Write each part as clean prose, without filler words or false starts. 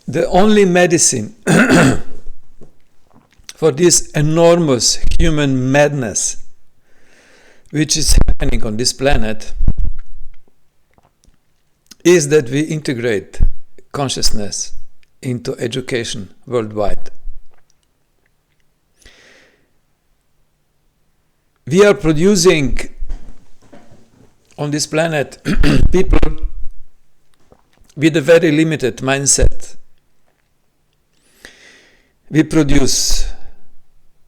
The only medicine for this enormous human madness which is happening on this planet is that we integrate consciousness into education worldwide. We are producing on this planet people with a very limited mindset. We produce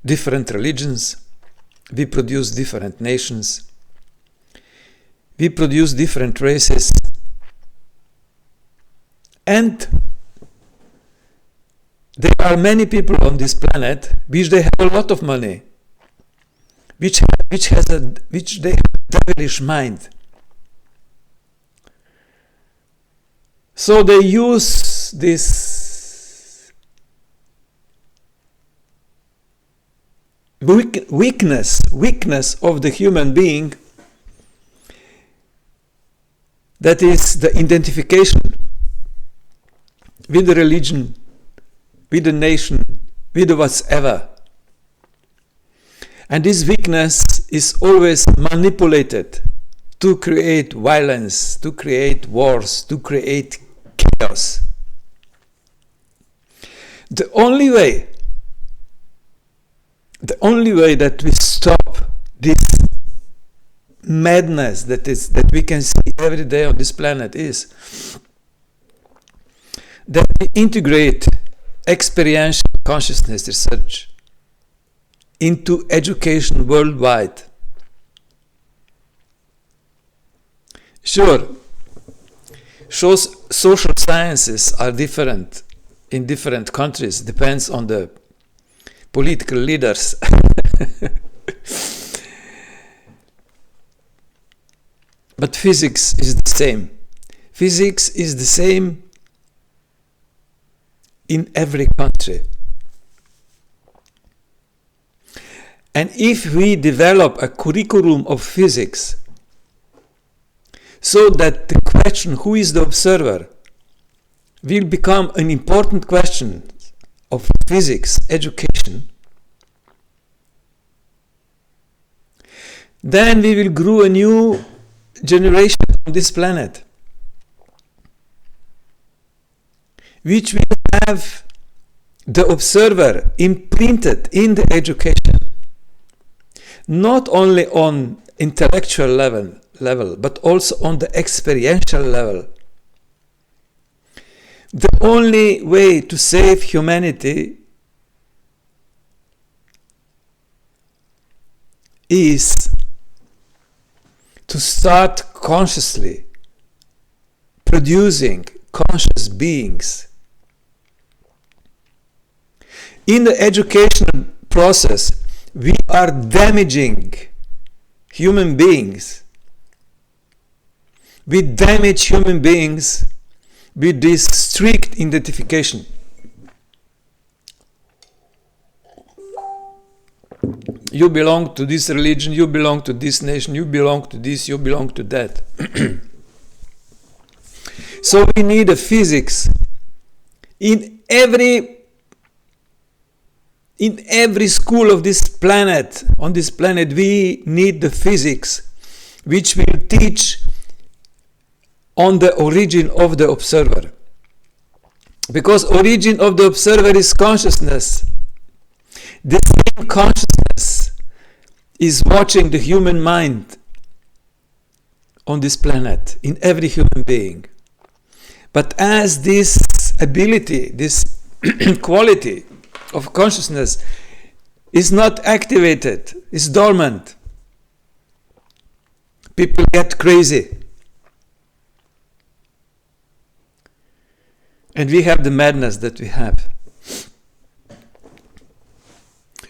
different religions, we produce different nations, we produce different races, and there are many people on this planet which they have a lot of money, which they have a devilish mind. So they use this weakness of the human being, that is the identification with the religion, with the nation, with the whatever. And this weakness is always manipulated to create violence, to create wars, to create chaos. The only way that we stop this madness that we can see every day on this planet is that we integrate experiential consciousness research into education worldwide. Sure, social sciences are different in different countries, depends on the political leaders. But physics is the same. Physics is the same in every country. And if we develop a curriculum of physics so that the question, who is the observer, will become an important question of physics education, then we will grow a new generation on this planet, which will have the observer imprinted in the education, not only on intellectual level, but also on the experiential level. The only way to save humanity is to start consciously producing conscious beings. In the educational process, we are damaging human beings. We damage human beings with this strict identification. You belong to this religion, you belong to this nation, you belong to this, you belong to that. So we need a physics. In every school of this planet, on this planet, we need the physics, which will teach on the origin of the observer. Because origin of the observer is consciousness. The same consciousness is watching the human mind on this planet, in every human being. But as this ability, this quality of consciousness is not activated, is dormant, people get crazy. And we have the madness that we have.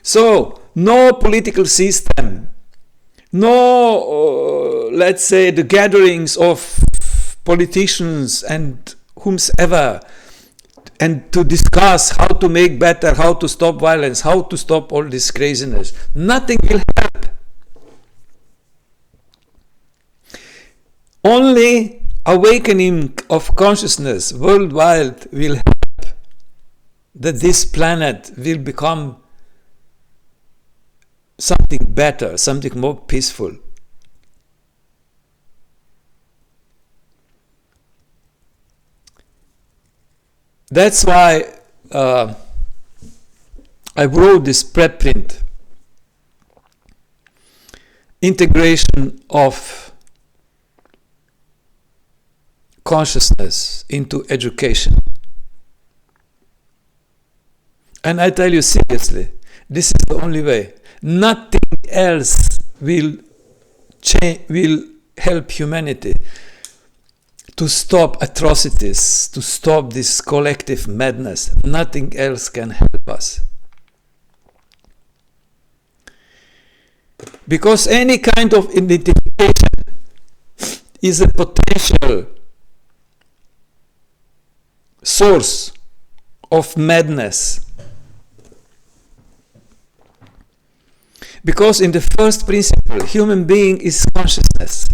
So, no political system, no, let's say, the gatherings of politicians and whomsoever, and to discuss how to make better, how to stop violence, how to stop all this craziness. Nothing will help. Only awakening of consciousness worldwide will help that this planet will become something better, something more peaceful. That's why I wrote this preprint, integration of consciousness into education. And I tell you seriously, this is the only way. Nothing else will help humanity to stop atrocities, to stop this collective madness. Nothing else can help us. Because any kind of identification is a potential source of madness. Because in the first principle, human being is consciousness.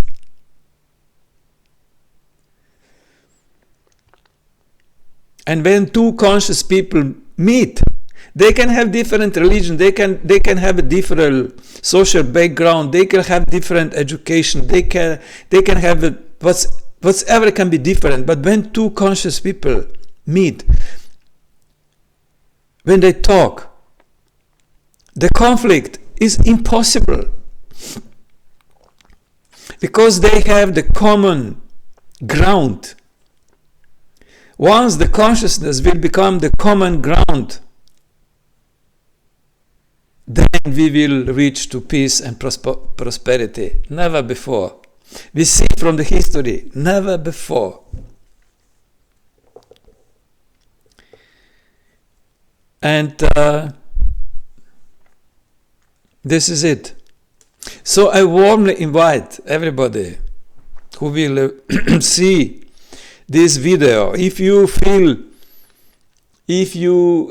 And when two conscious people meet, they can have different religion, they can have a different social background, they can have different education, they can have whatever can be different. But when two conscious people meet, when they talk, the conflict is impossible, because they have the common ground. Once the consciousness will become the common ground, then we will reach to peace and prosperity. Never before. We see from the history, never before. And this is it. So I warmly invite everybody who will see this video, if you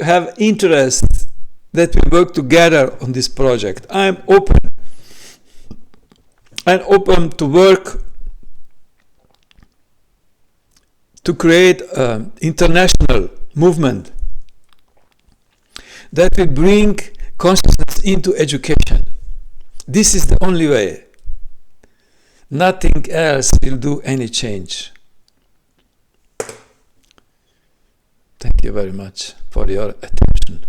have interest that we work together on this project, I'm open. I'm open to work to create an international movement that will bring consciousness into education. This is the only way. Nothing else will do any change. Thank you very much for your attention.